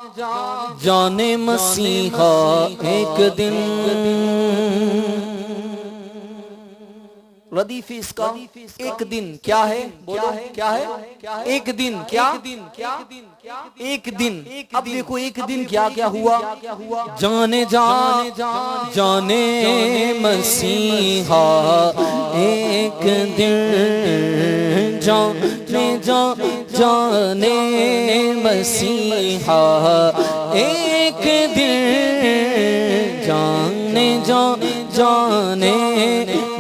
जाने मसीहा एक दिन रदीफ इसका एक दिन क्या है, बोलो क्या है, एक दिन क्या, एक दिन। अब देखो एक दिन क्या क्या हुआ, जाने जाने मसीहा एक दिन, जाने मसीहा एक दिन, जाने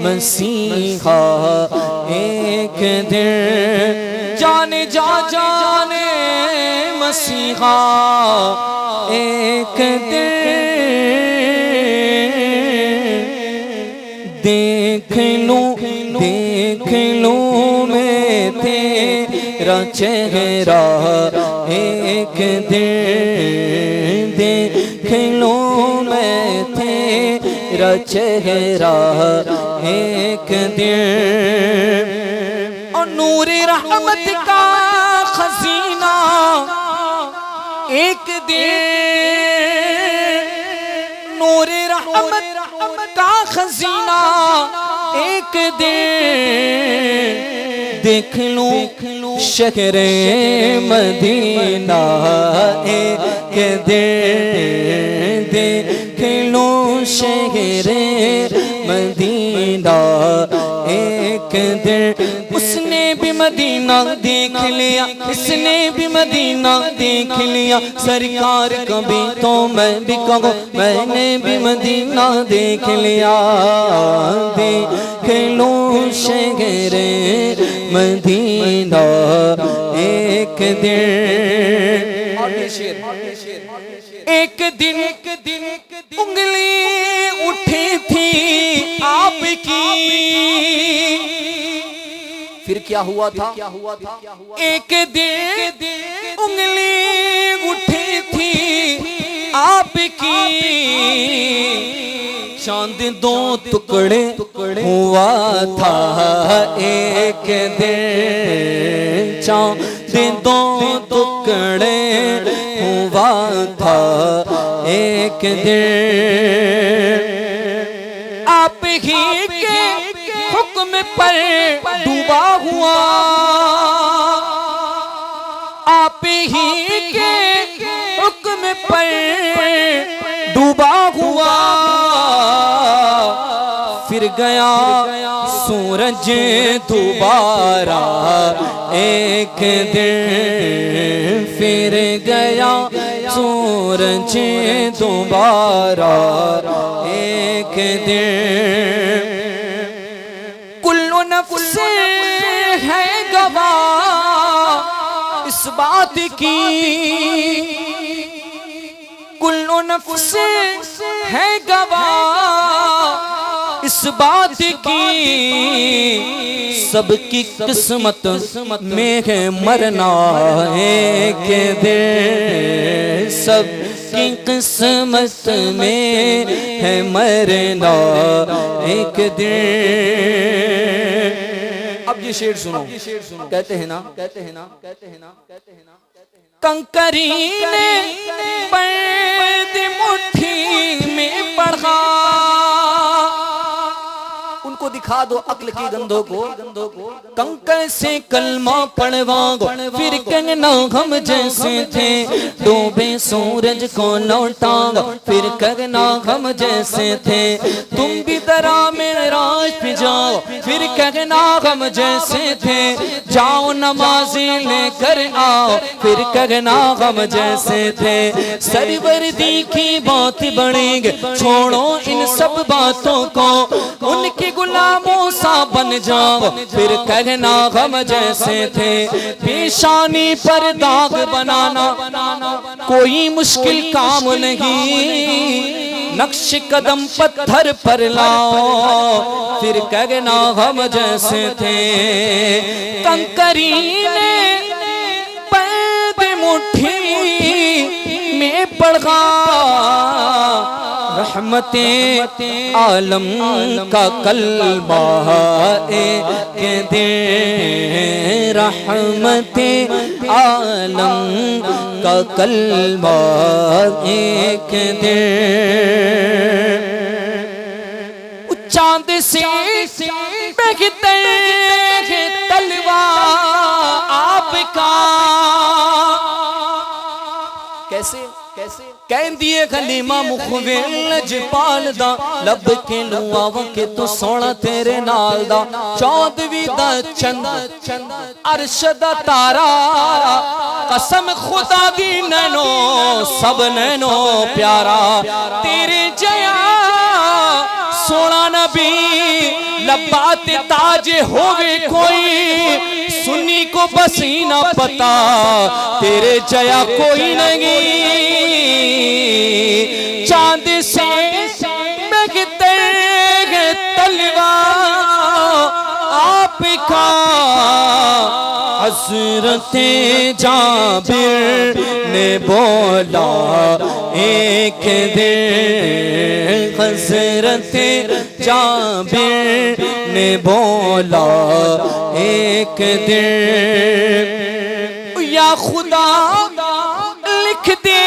मसीहा एक दिन, जाने मसीहा एक दिन, देख लूं मैं तेरा चेहरा एक दिन, देख लूं मैं तेरा चेहरा एक दिन, और नूर रहमत का खजीना एक दिन, नूर रहमत का खजीना एक दिन, देख लूं शहरे मदीना एक दिन, देख लूं शहरे मदीना एक दिन। उसने भी मदीना देख लिया, इसने भी मदीना देख लिया, सरकार कभी तो मैं भी कहूँ मैंने भी मदीना देख लिया, देख लूं शहरे मदीना एक दिन। एक दिन उंगली उठी थी आपकी, फिर क्या हुआ था, एक दिन उंगली उठी थी आपकी, चांद दो टुकड़े हुआ था एक दिन, चांद दो टुकड़े हुआ था एक दिन, आप ही के हुक्म पर डूबा हुआ, आप ही के हुक्म पर डूबा हुआ, फिर गया सूरज दोबारा एक दिन, फिर गया सूरज दोबारा एक दिन, कुल्लु नफ्स है गवाह इस बात की, कुल्लु नफ्स है गवाह इस बात की, सबकी किस्मत में है मरना एक दिन, सबकी किस्मत में है मरना एक दिन। अब ये शेर सुनो, कहते हैं ना, कंकरी ने पैद मुट्ठी में पढ़ा, उनको दिखा दो अक्ल की गंधों को, कंकर से कलमा पढ़वाओ, फिर कहना हम जैसे थे, डूबे सूरज को लौटाओ, फिर कहना हम जैसे थे, तुम भी दरा में राज पे जाओ, फिर कहना हम जैसे थे, जाओ नमाज़ी लेकर आओ, फिर कहना हम जैसे थे, सरवर्दी की बात बढ़ेंगे, छोड़ो इन सब बातों को, उनके गुलामों सा बन जाओ, फिर कहना हम जैसे थे, पेशानी पर दाग बनाना कोई मुश्किल काम नहीं, नक्श कदम पत्थर पर लाओ, फिर कहना हम जैसे थे, कंकरी ने पैद मुट्ठी में पढ़ा, रहमते आलम का कलमा एक दे, रहमते आलम का कलमा एक दिन। चांद से बहते हैं तलवा आपका, कैसे कैसे कह दिए कलीमा मुखबिर जपाल दा लब के लुआव के तू सोना तेरे नाल दा। चौदवी दा चंद अर्श दा तारा कसम खुदा दी नैनो सब नैनो प्यारा। तेरे जया सोना नबी लब्बात ताज होवे कोई सुन्नी को बसी ना पता तेरे जया कोई नहीं। चांद से महकते हैं तलवा आपका, हज़रत जाबिर ने बोला एक दिन, हज़रत जाबिर ने बोला एक दिन, या खुदा लिख दे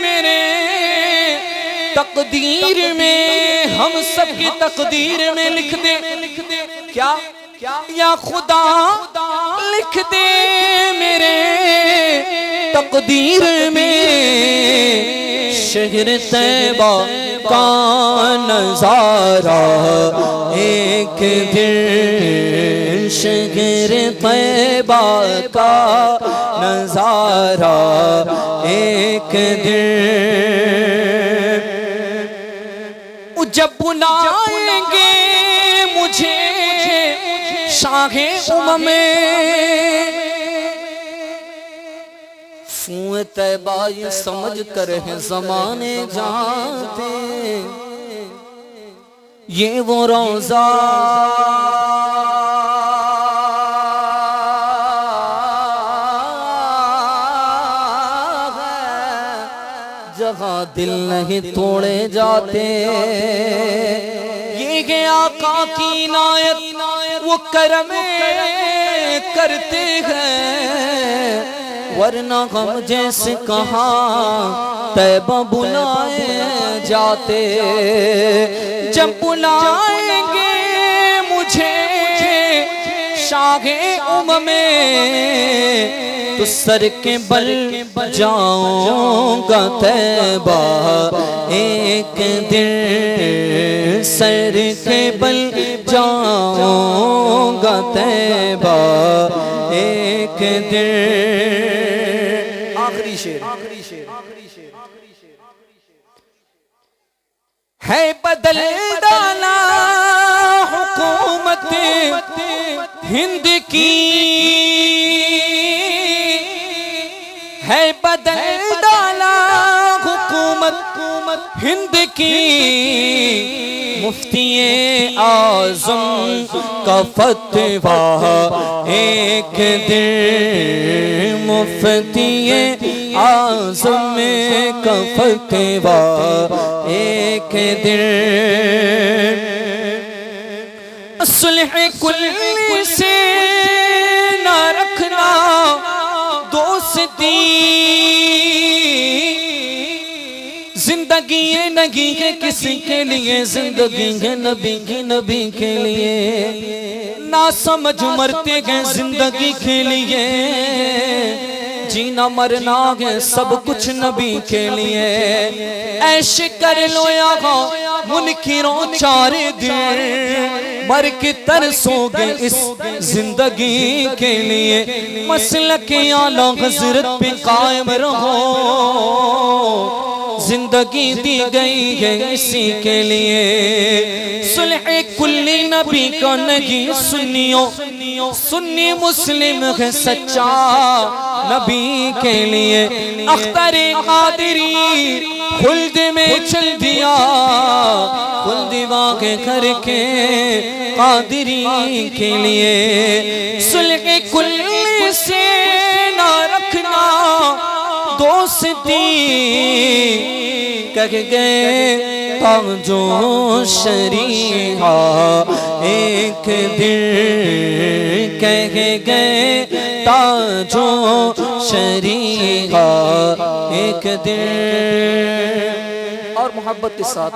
मेरे तकदीर में, हम सबकी तकदीर में लिख दे। क्या या खुदा लिख दे मेरे तकदीर में शहर तैबा का नजारा एक दिन, शहर तैबा का नजारा एक दिन। जब बुलाएंगे मुझे शाहे उम्मे फूए तैबा ये समझ कर है ज़माने जाते, ये वो रोज़ा है जहाँ दिल नहीं तोड़े जाते। ये है आका की इनायत वो करम करते हैं, वरना हम जैसे कहाँ तैबा बुलाए जाते। जब बुलाएंगे मुझे शाहे उम्मे तो सर के बल जाऊंगा तैबा एक दिन, सर के बल जाऊंगा तैबा एक दिन। आखिरी शेर है बदल डाला हुकूमत हिंद की, है बदल डाला हुकूमत हिंद की, मुफ्ती आज़म का फतवा एक दिन, मुफ्ती आज़म का फतवा एक दिन। सुलह कुल्ली से ना रखना दोस्ती, जिंदगी ये नहीं है किसी के लिए, जिंदगी है नबी की, नबी के लिए। ना समझ मरते हैं जिंदगी के लिए, जीना मरना है सब कुछ नबी के लिए। ऐश कर लो यहाँ मुनकिरों 4 दिन, मर के तरसोगे इस जिंदगी के लिए। मसलक आला हज़रत पे कायम रहो, जिंदगी दी गई है इसी के लिए। सुलह कुल्ली नबी का नहीं सुन्नियों, सुन्नी मुस्लिम है सच्चा नबी के लिए। अख्तर कादरी खुल्द में चल दिया, खुल्द वाक़े करके कादरी के लिए। सुलह कुल्ली से ना रखना दोस्ती, कह गए ताजो शरीहा एक दिन, कह गए ताजो शरीहा एक दिन। और मोहब्बत के साथ